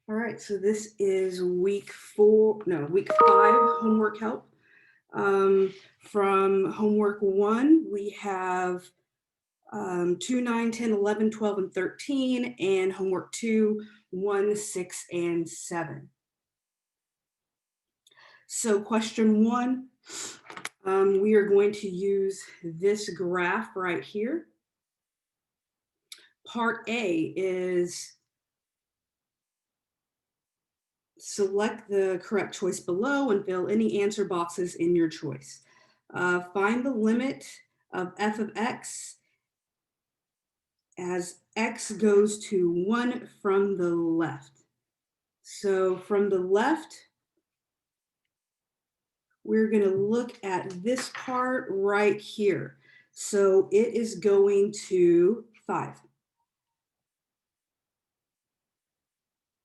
All right, so this is week 5 homework help. From homework 1, we have 2, 9, 10, 11, 12, and 13, and homework 2, 1, 6, and 7. So question 1, we are going to use this graph right here. Part A is select the correct choice below and fill any answer boxes in your choice. Find the limit of f of x as x goes to 1 from the left. So from the left, we're going to look at this part right here. So it is going to 5.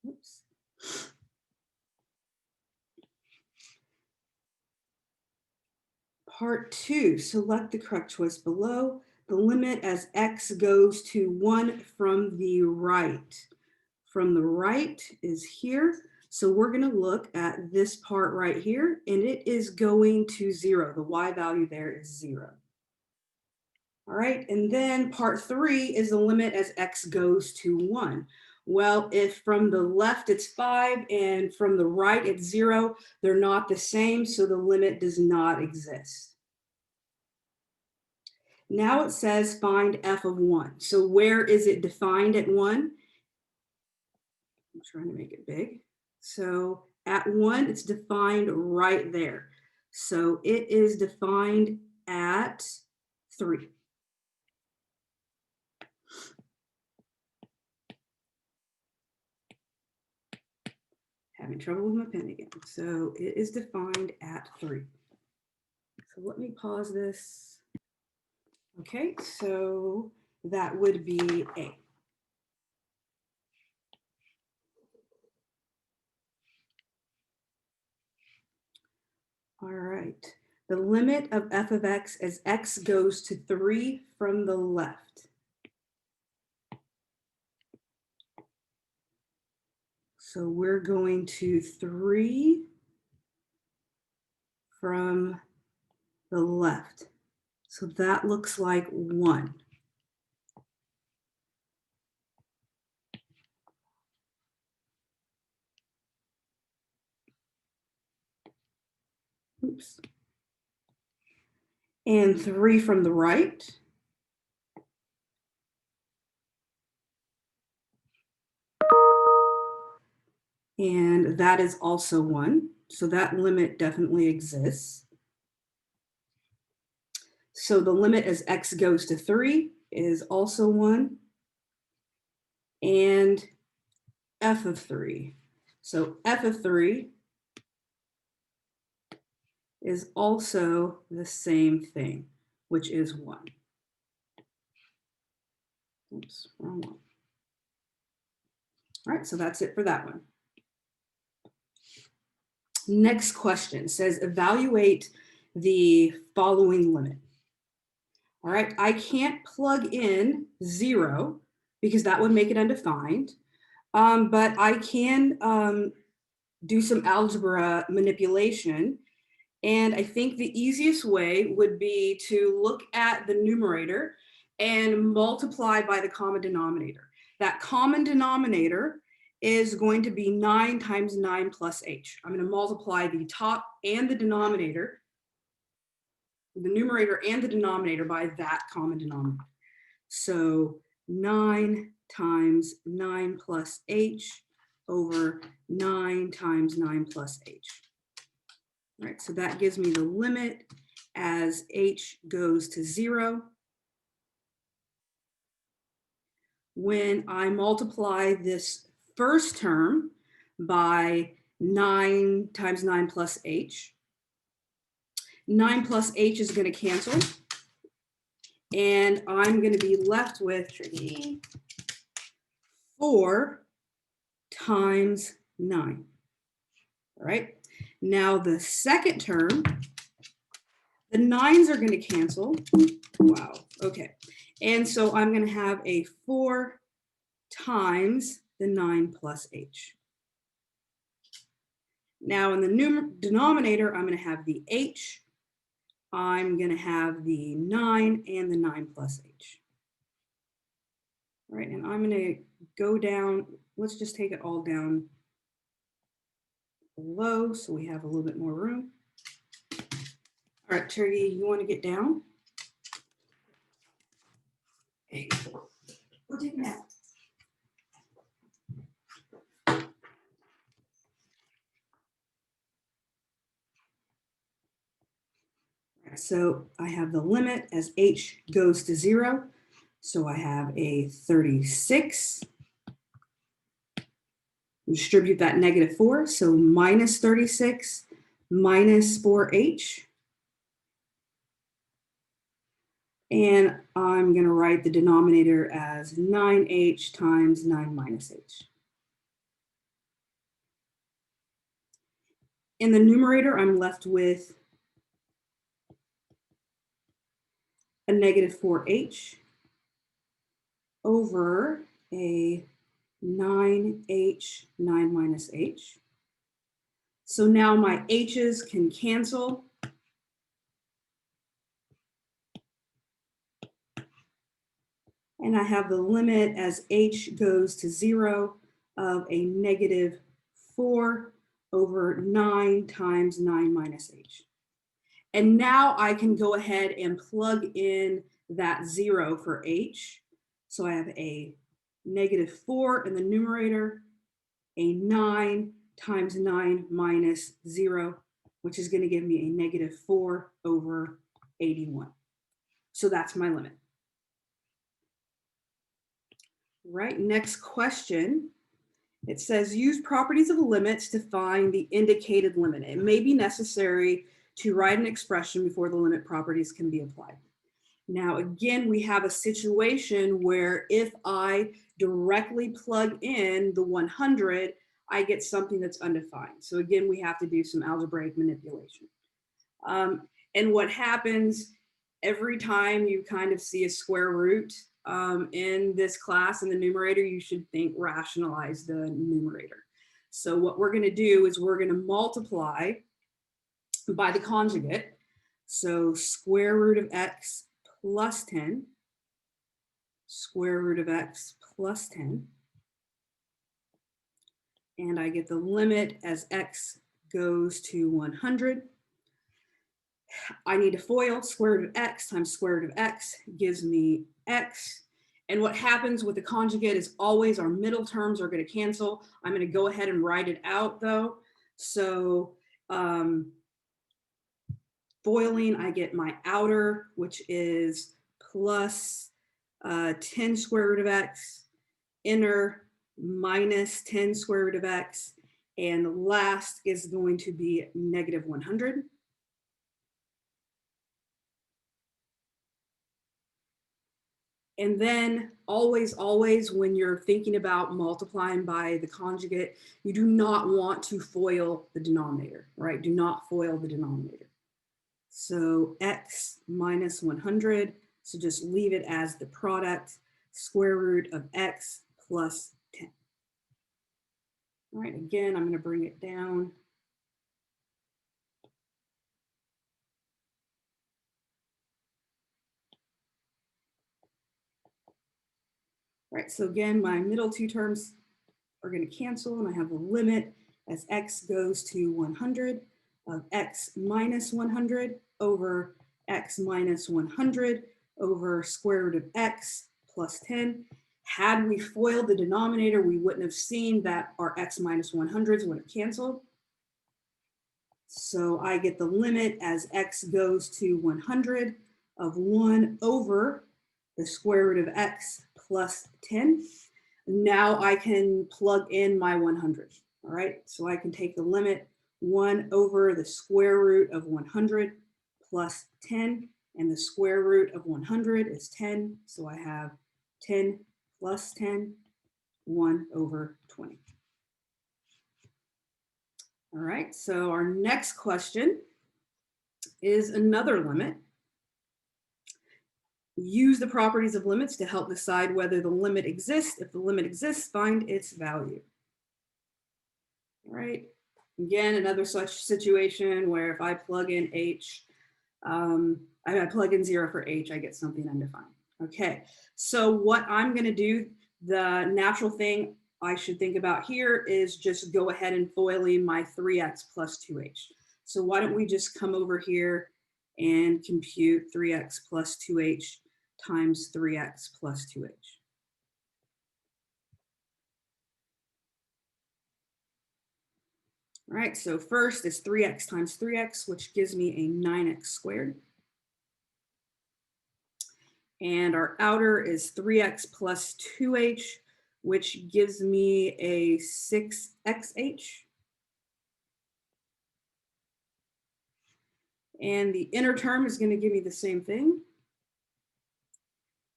Oops. Part 2, select the correct choice below. The limit as x goes to 1 from the right. From the right is here. So we're going to look at this part right here, and it is going to 0. The y value there is 0. All right, and then part 3 is the limit as x goes to 1. Well, if from the left it's 5 and from the right it's 0, they're not the same, so the limit does not exist. Now it says find f of 1. So where is it defined at 1? I'm trying to make it big. So at 1, it's defined right there. So it is defined at 3. Having trouble with my pen again. So it is defined at 3. So let me pause this. Okay, so that would be A. All right, the limit of f of x as x goes to 3 from the left. So we're going to 3 from the left. So that looks like 1. Oops. And 3 from the right. And that is also 1. So that limit definitely exists. So the limit as x goes to 3 is also 1. And f of 3. So f of 3 is also the same thing, which is 1. Oops, wrong one. All right, so that's it for that one. Next question says evaluate the following limit. All right, I can't plug in 0 because that would make it undefined, but I can do some algebra manipulation. And I think the easiest way would be to look at the numerator and multiply by the common denominator. That common denominator is going to be 9 times 9 plus h. I'm going to multiply the top and the denominator, the numerator and the denominator by that common denominator. So 9 times 9 plus h over 9 times 9 plus h. All right, so that gives me the limit as h goes to 0. When I multiply this first term by 9 times 9 plus h, 9 plus h is going to cancel. And I'm going to be left with 4 times 9. All right. Now the second term, the 9s are going to cancel. Wow. Okay. And so I'm going to have a 4 times the 9 plus h. Now in the denominator, I'm going to have the h, I'm going to have the 9 and the 9 plus h. All right, and I'm going to go down, let's just take it all down below so we have a little bit more room. All right, Turkey, you want to get down? Okay, go take a nap. So I have the limit as h goes to 0. So I have a 36. Distribute that -4. So minus 36 minus 4h. And I'm going to write the denominator as 9h times 9 minus h. In the numerator, I'm left with a -4h over a 9h 9 minus h. So now my h's can cancel. And I have the limit as h goes to 0 of a -4 over 9 times 9 minus h. And now I can go ahead and plug in that 0 for h. So I have a -4 in the numerator, a 9 times 9 minus 0, which is going to give me a -4 over 81. So that's my limit. Right, next question. It says, use properties of limits to find the indicated limit. It may be necessary to write an expression before the limit properties can be applied. Now, again, we have a situation where if I directly plug in the 100, I get something that's undefined. So again, we have to do some algebraic manipulation. And what happens every time you kind of see a square root in this class in the numerator, you should think rationalize the numerator. So what we're going to do is we're going to multiply by the conjugate. So square root of x plus 10, square root of x plus 10. And I get the limit as x goes to 100. I need to FOIL. Square root of x times square root of x gives me x. And what happens with the conjugate is always our middle terms are going to cancel. I'm going to go ahead and write it out though. So FOILing, I get my outer, which is plus 10 square root of x, inner minus 10 square root of x, and last is going to be -100. And then always, when you're thinking about multiplying by the conjugate, you do not want to FOIL the denominator, right? Do not FOIL the denominator. So x minus 100, so just leave it as the product, square root of x plus 10. All right, again, I'm going to bring it down. Right, so again, my middle two terms are going to cancel, and I have a limit as x goes to 100 of x minus 100 over x minus 100 over square root of x plus 10. Had we FOILed the denominator, we wouldn't have seen that our x minus 100s would have canceled. So I get the limit as x goes to 100 of 1 over the square root of x plus 10. Now I can plug in my 100. All right, so I can take the limit 1 over the square root of 100 plus 10, and the square root of 100 is 10. So I have 10 plus 10, 1 over 20. All right, so our next question is another limit. Use the properties of limits to help decide whether the limit exists. If the limit exists, find its value. All right, Again, another such situation where if I plug in H, I plug in 0 for H, I get something undefined. Okay, so what I'm gonna do, the natural thing I should think about here is just go ahead and FOILing my 3x plus 2h. So why don't we just come over here and compute 3x plus 2h times 3x plus 2h. All right, so first is 3x times 3x, which gives me a 9x squared. And our outer is 3x plus 2h, which gives me a 6xh. And the inner term is going to give me the same thing.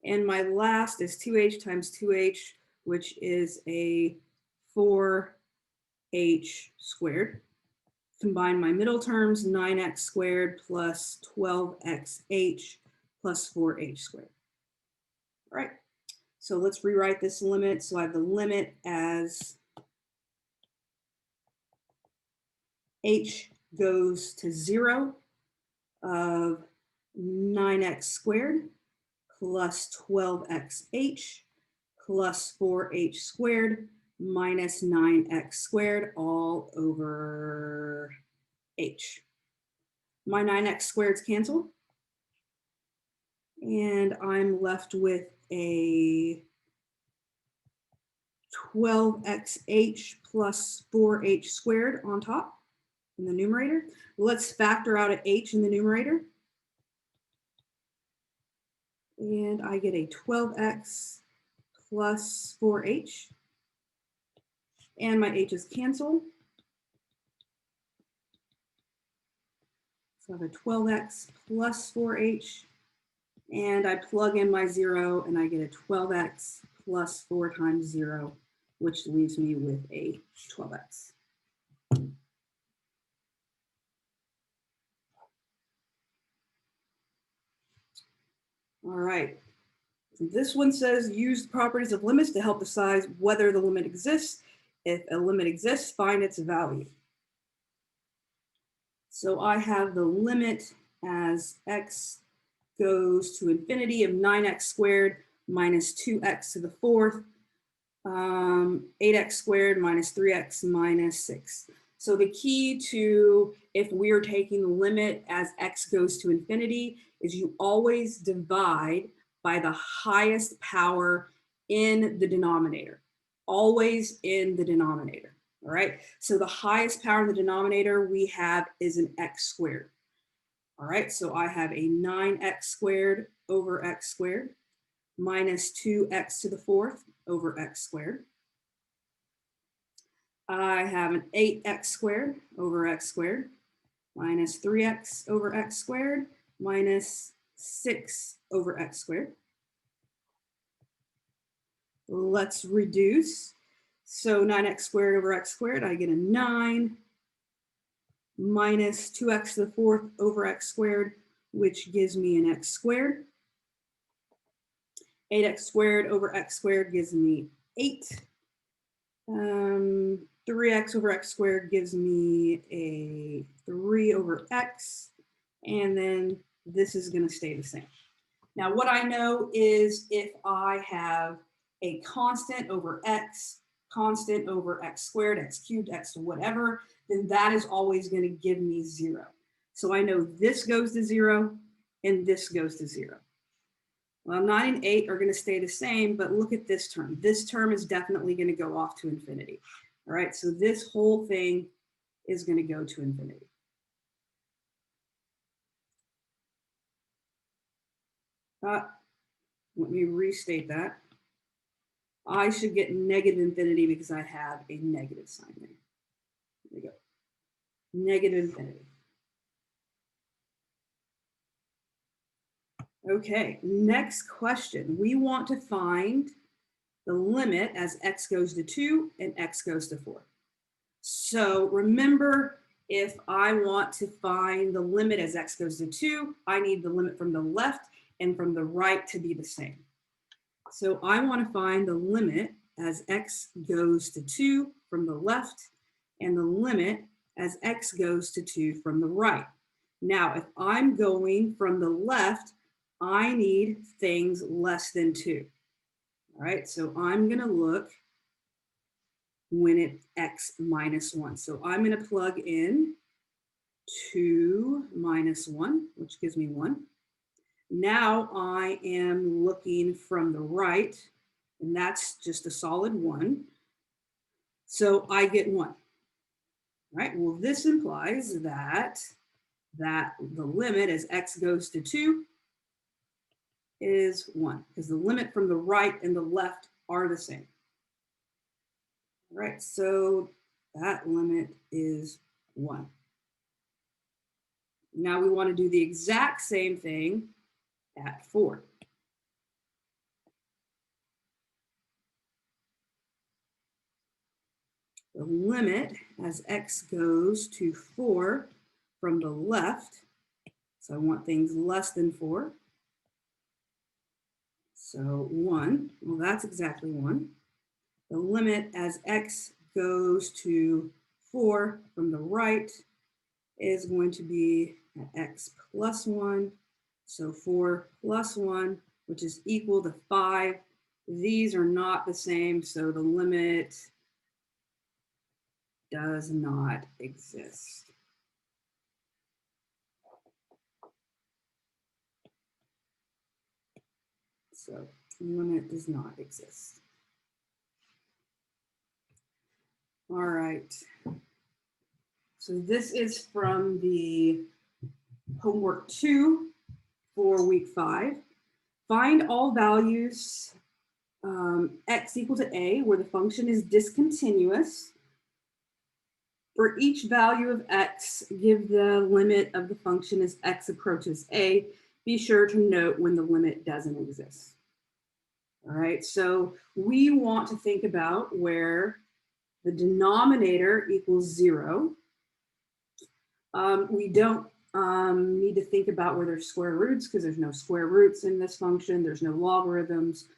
And my last is 2h times 2h, which is a 4h squared. Combine my middle terms, 9x squared plus 12xh plus 4h squared. All right, so let's rewrite this limit. So I have the limit as h goes to 0 of 9x squared plus 12xh plus 4h squared minus 9x squared all over h. My 9x squareds cancel, and I'm left with a 12xh plus 4h squared on top in the numerator. Let's factor out an h in the numerator. And I get a 12x plus 4h. And my h's cancel. So I have a 12x plus 4h. And I plug in my 0, and I get a 12x plus 4 times 0, which leaves me with a 12x. All right. This one says use the properties of limits to help decide whether the limit exists. If a limit exists, find its value. So I have the limit as x goes to infinity of 9x squared minus 2x to the 4th, 8x squared minus 3x minus 6. So the key to if we're taking the limit as x goes to infinity is you always divide by the highest power in the denominator, always in the denominator. All right, so the highest power in the denominator we have is an x squared. All right, so I have a 9x squared over x squared minus 2x to the 4th over x squared. I have an 8x squared over x squared minus 3x over x squared minus 6 over x squared. Let's reduce. So 9x squared over x squared, I get a 9 minus 2x to the 4th over x squared, which gives me an x squared. 8x squared over x squared gives me 8. 3x over x squared gives me a 3 over x. And then this is going to stay the same. Now, what I know is if I have a constant over x squared, x cubed, x whatever, then that is always going to give me 0. So I know this goes to 0 and this goes to 0. Well, 9 and 8 are going to stay the same, but look at this term. This term is definitely going to go off to infinity. All right, so this whole thing is going to go to infinity. Let me restate that. I should get negative infinity because I have a negative sign there. There we go. Negative infinity. Okay, next question. We want to find the limit as x goes to 2 and x goes to 4. So remember, if I want to find the limit as x goes to 2, I need the limit from the left and from the right to be the same. So I want to find the limit as x goes to 2 from the left and the limit as x goes to 2 from the right. Now, if I'm going from the left, I need things less than 2. All right, so I'm going to look when it's x minus 1. So I'm going to plug in 2 minus 1, which gives me 1. Now I am looking from the right, and that's just a solid 1. So I get 1. Right? Well, this implies that the limit as x goes to 2 is 1, because the limit from the right and the left are the same. All right, so that limit is 1. Now we want to do the exact same thing at 4. The limit as x goes to 4 from the left, so I want things less than 4. So 1, well, that's exactly 1. The limit as x goes to 4 from the right is going to be at x plus 1. So 4 plus 1, which is equal to 5. These are not the same, so the limit does not exist. So limit does not exist. All right. So this is from the homework 2 for week 5. Find all values x equal to a where the function is discontinuous. For each value of x, give the limit of the function as x approaches a. Be sure to note when the limit doesn't exist. All right, so we want to think about where the denominator equals 0. We don't need to think about where there's square roots because there's no square roots in this function. There's no logarithms.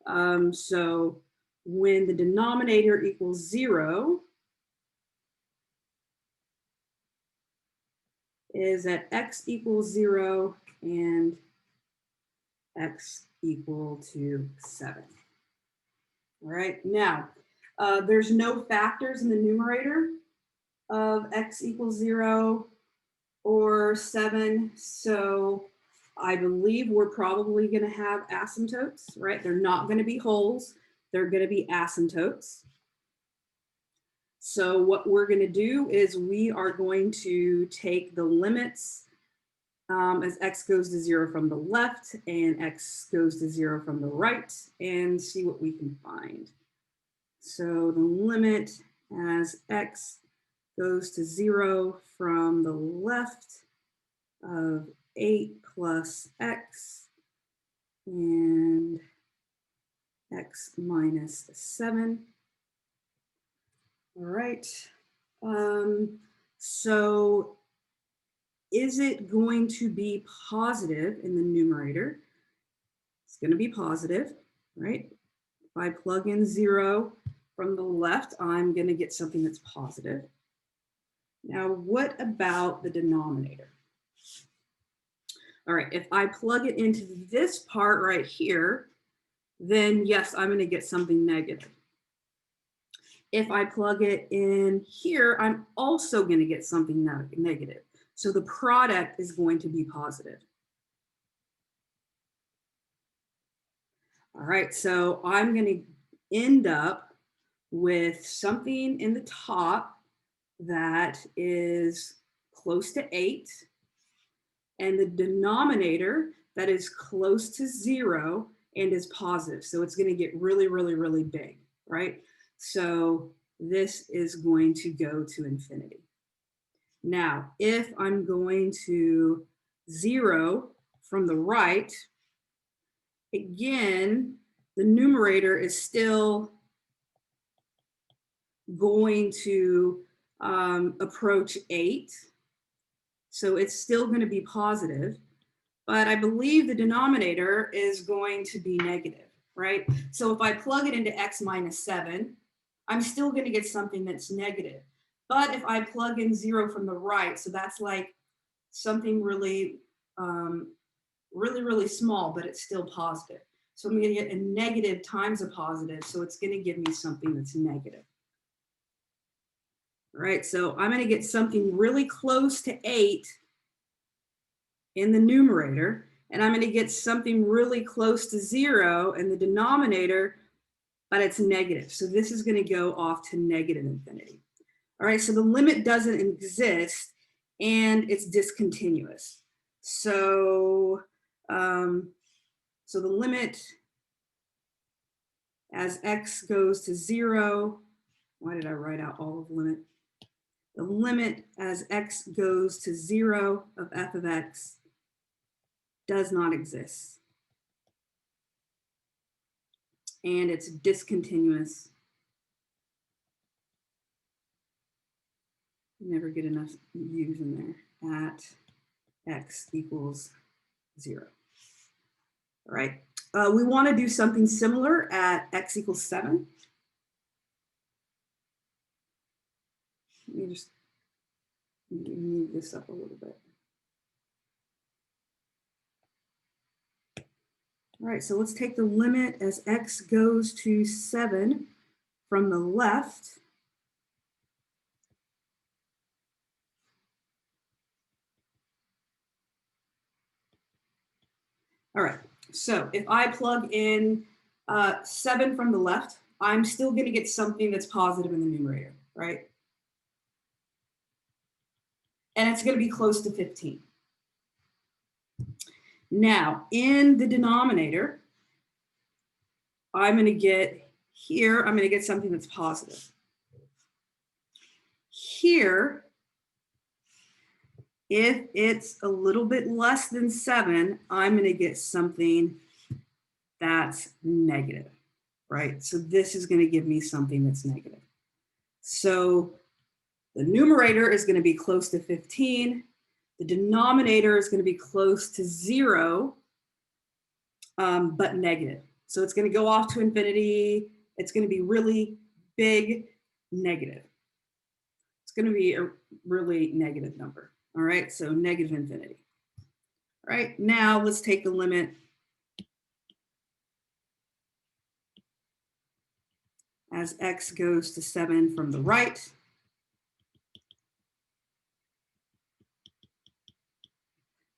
So when the denominator equals 0, is at x equals 0 and x equal to 7. All right, now there's no factors in the numerator of x equals 0 or 7, so I believe we're probably going to have asymptotes, right? They're not going to be wholes, they're going to be asymptotes. So what we're going to do is we are going to take the limits as x goes to 0 from the left and x goes to 0 from the right and see what we can find. So the limit as x goes to 0 from the left of 8 plus x and x minus 7. All right. So is it going to be positive in the numerator? It's going to be positive, right? If I plug in 0 from the left, I'm going to get something that's positive. Now, what about the denominator? All right, if I plug it into this part right here, then yes, I'm going to get something negative. If I plug it in here, I'm also going to get something negative. So the product is going to be positive. All right, so I'm going to end up with something in the top that is close to 8, and the denominator that is close to 0 and is positive. So it's going to get really, really, really big, right? So this is going to go to infinity. Now, if I'm going to 0 from the right, again, the numerator is still going to approach 8. So it's still going to be positive, but I believe the denominator is going to be negative, right? So if I plug it into x minus 7, I'm still going to get something that's negative. But if I plug in 0 from the right, so that's like something really, really small, but it's still positive. So I'm going to get a negative times a positive. So it's going to give me something that's negative. All right, so I'm going to get something really close to 8 in the numerator, and I'm going to get something really close to 0 in the denominator, but it's negative. So this is going to go off to negative infinity. All right, so the limit doesn't exist and it's discontinuous. So, so the limit as x goes to 0, why did I write out all of the limit? The limit as x goes to 0 of f of x does not exist. And it's discontinuous. Never get enough u's in there at x equals 0. All right, we want to do something similar at x equals 7. Let me just move this up a little bit. All right, so let's take the limit as x goes to 7 from the left. All right, so if I plug in 7 from the left, I'm still going to get something that's positive in the numerator, right? And it's going to be close to 15. Now, in the denominator, I'm going to get here, I'm going to get something that's positive. Here, if it's a little bit less than 7, I'm going to get something that's negative, right? So this is going to give me something that's negative. So the numerator is going to be close to 15. The denominator is going to be close to 0, but negative. So it's going to go off to infinity. It's going to be really big negative. It's going to be a really negative number. All right, so negative infinity. All right, now let's take the limit as x goes to 7 from the right.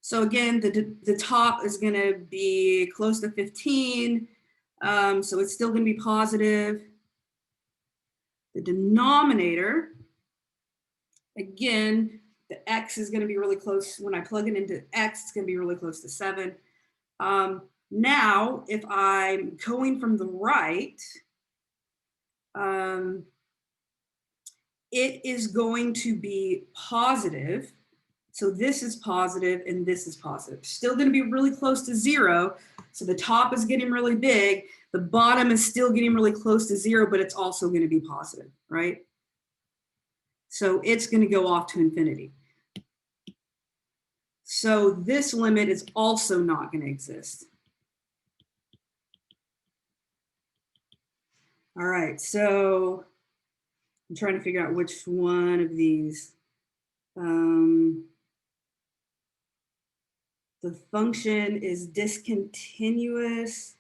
So again, the top is going to be close to 15. So it's still going to be positive. The denominator, again, the x is going to be really close. When I plug it into x, it's going to be really close to 7. Now, if I'm going from the right, it is going to be positive. So this is positive and this is positive. Still going to be really close to 0. So the top is getting really big. The bottom is still getting really close to 0, but it's also going to be positive, right? So it's going to go off to infinity. So this limit is also not going to exist. All right, so I'm trying to figure out which one of these. The function is discontinuous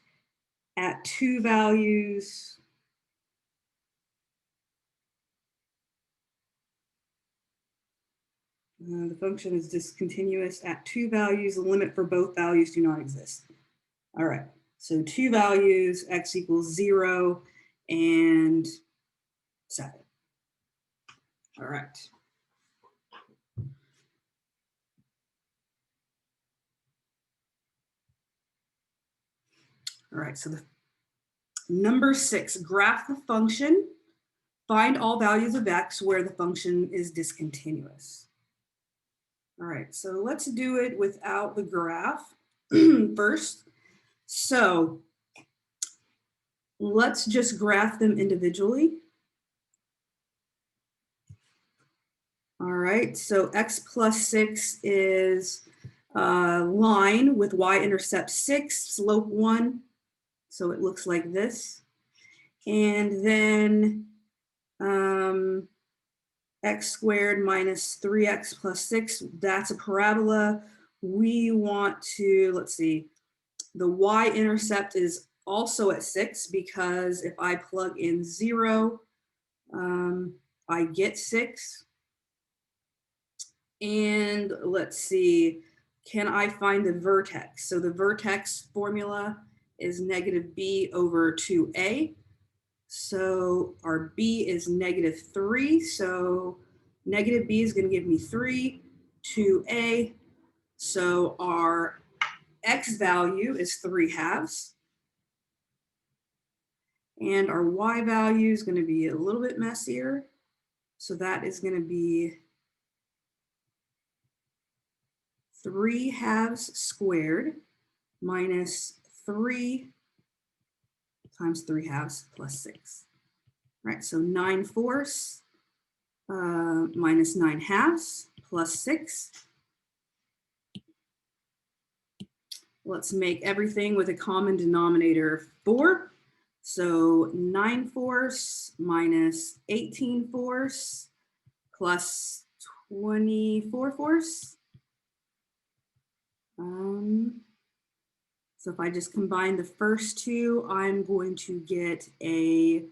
at 2 values. The function is discontinuous at 2 values. The limit for both values do not exist. All right, so 2 values, x equals 0 and 7. All right. All right, so the number 6, graph the function, find all values of x where the function is discontinuous. All right, so let's do it without the graph first. So let's just graph them individually. All right, so x plus 6 is a line with y-intercept 6, slope 1. So it looks like this. And then x squared minus 3x plus 6, that's a parabola. We want to, let's see, the y-intercept is also at 6 because if I plug in 0, I get 6. And let's see, can I find the vertex? So the vertex formula is negative b over 2a. So our b is negative 3. So negative b is going to give me 3, 2a. So our x value is 3/2. And our y value is going to be a little bit messier. So that is going to be 3/2 squared minus 3 times 3/2 plus 6. Right, so 9/4 minus 9/2 plus 6. Let's make everything with a common denominator 4. So 9/4 minus 18/4 plus 24/4. So if I just combine the first two, I'm going to get a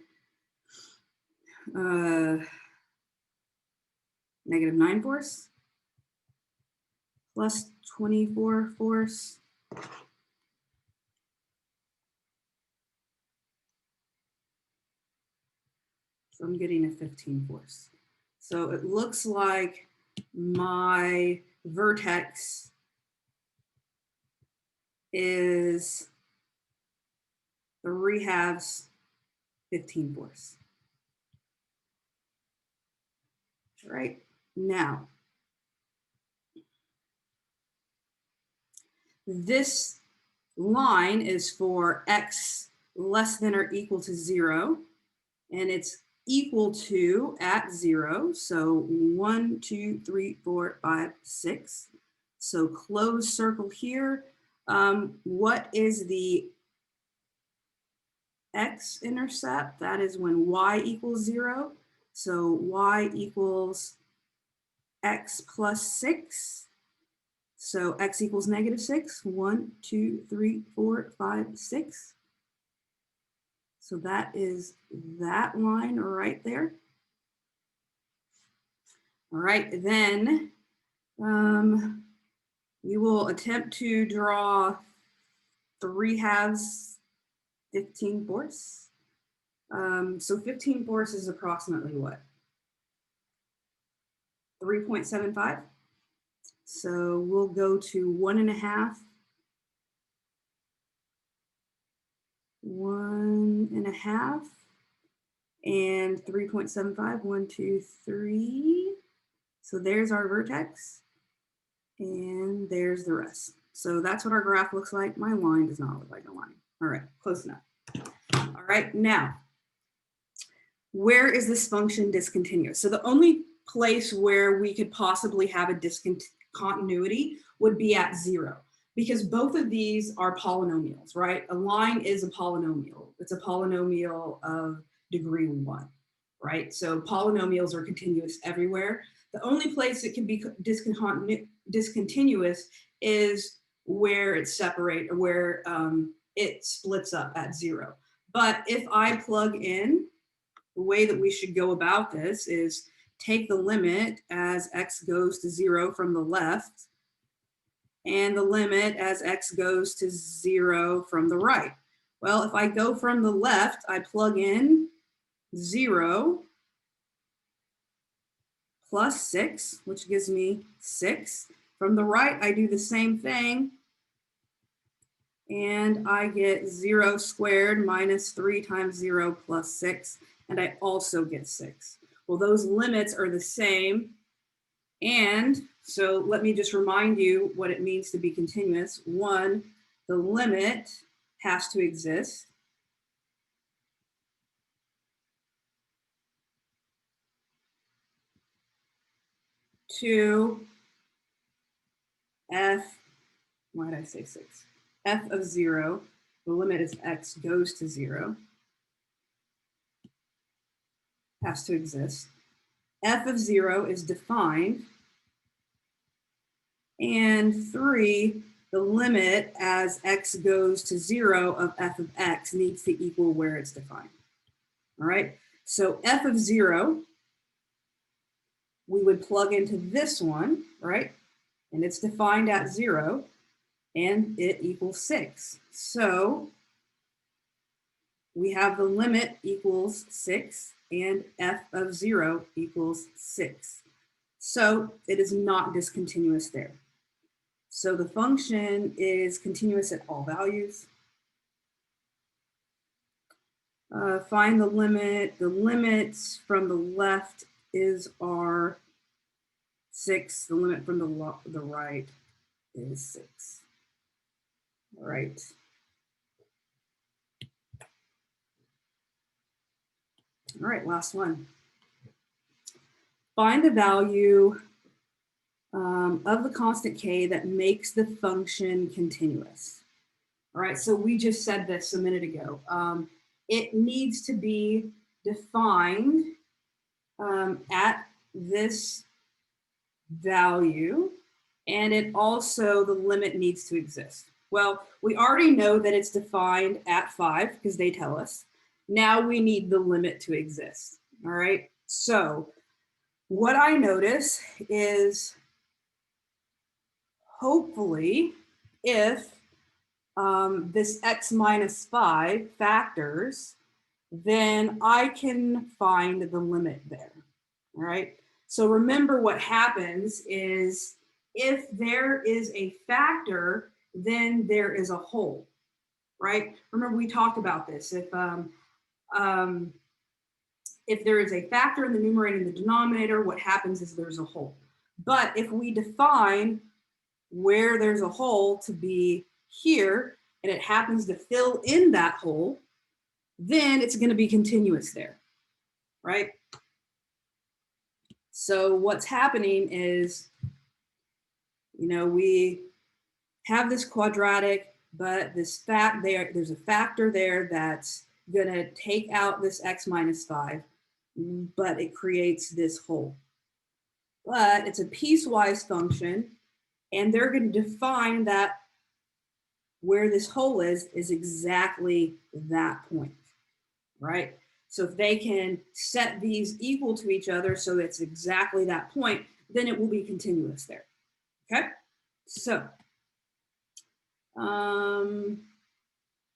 negative 9/4 plus 24/4. So I'm getting a 15/4. So it looks like my vertex is 3/2 15/4. Right now, this line is for x less than or equal to 0, and it's equal to at 0. So 1, 2, 3, 4, 5, 6. So closed circle here. What is the x-intercept? That is when y equals 0. So y equals x plus 6. So x equals negative 6. 1, 2, 3, 4, 5, 6. So that is that line right there. All right, then we will attempt to draw 3/2 15/4. So 15/4 is approximately what? 3.75. So we'll go to 1.5. 1.5 and 3.75. 1, 2, 3. So there's our vertex, and there's the rest. So that's what our graph looks like. My line does not look like a line. All right, close enough. All right, now, where is this function discontinuous? So the only place where we could possibly have a discontinuity would be at 0, because both of these are polynomials, right? A line is a polynomial. It's a polynomial of degree 1, right? So polynomials are continuous everywhere. The only place it can be discontinuous is where it's separate, where it splits up at 0. But if I plug in, the way that we should go about this is take the limit as x goes to 0 from the left, and the limit as x goes to 0 from the right. Well, if I go from the left, I plug in 0 plus 6, which gives me 6. From the right, I do the same thing, and I get 0 squared minus 3 times 0 plus 6, and I also get 6. Well, those limits are the same, and so let me just remind you what it means to be continuous. 1, the limit has to exist. 2, f, why did I say 6? F of 0, the limit as x goes to 0, has to exist. f of 0 is defined, and 3, the limit as x goes to 0 of f of x needs to equal where it's defined. All right, so f of 0, we would plug into this one, right? And it's defined at 0, and it equals 6. So we have the limit equals 6, and f of 0 equals 6. So it is not discontinuous there. So the function is continuous at all values. Find the limit. The limit from the left is our 6. The limit from the right is 6. All right. All right, last one. Find the value of the constant k that makes the function continuous. All right, so we just said this a minute ago. It needs to be defined at this value, and it also, the limit needs to exist. Well, we already know that it's defined at 5 because they tell us. Now we need the limit to exist. All right, so what I notice is hopefully if this x minus 5 factors, then I can find the limit there. All right, so remember what happens is if there is a factor, then there is a whole, right? Remember we talked about this. If there is a factor in the numerator and the denominator, what happens is there's a whole. But if we define where there's a hole to be here, and it happens to fill in that hole, then it's going to be continuous there, right? So what's happening is, you know, we have this quadratic, but this there's a factor there that's going to take out this x minus 5, but it creates this hole. But it's a piecewise function, and they're going to define that where this hole is exactly that point, right? So if they can set these equal to each other so it's exactly that point, then it will be continuous there, okay? So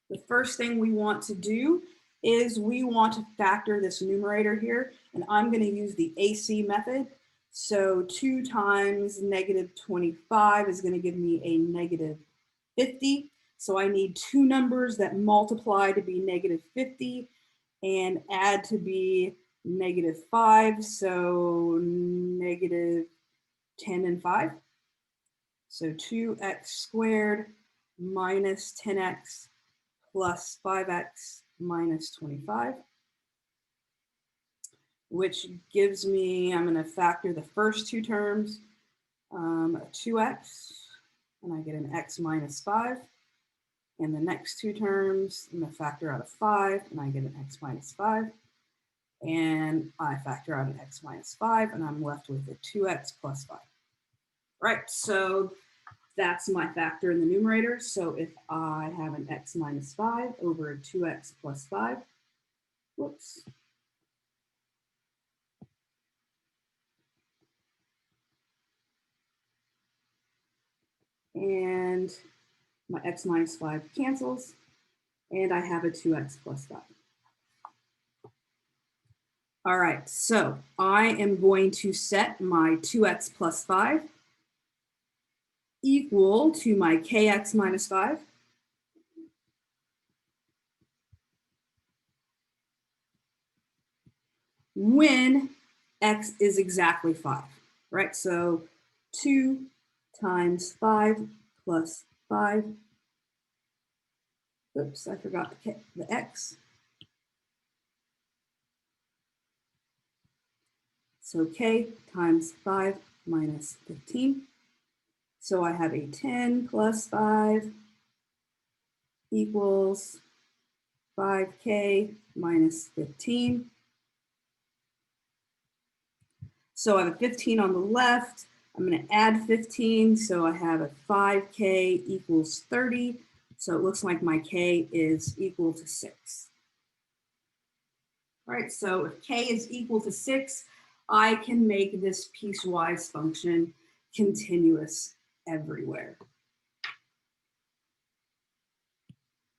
the first thing we want to do is we want to factor this numerator here, and I'm going to use the AC method. So 2 times negative 25 is going to give me a negative 50. So I need 2 numbers that multiply to be negative 50 and add to be negative 5. So negative 10 and 5. So 2x squared minus 10x plus 5x minus 25, which gives me, I'm going to factor the first 2 terms, 2x, and I get an x minus 5. And the next 2 terms, I'm going to factor out a 5, and I get an x minus 5. And I factor out an x minus 5, and I'm left with a 2x plus 5. Right, so that's my factor in the numerator. So if I have an x minus 5 over a 2x plus 5, whoops. And my x minus 5 cancels, and I have a 2x plus 5. All right, so I am going to set my 2x plus 5 equal to my kx minus 5. When x is exactly 5, right? So 2 times 5 plus 5. Oops, I forgot the x. So k times 5 minus 15. So I have a 10 plus 5 equals 5k minus 15. So I have a 15 on the left. I'm going to add 15. So I have a 5K equals 30. So it looks like my K is equal to 6. All right, so if K is equal to 6, I can make this piecewise function continuous everywhere.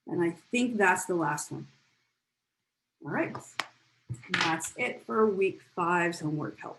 And I think that's the last one. All right, and that's it for week 5's homework help.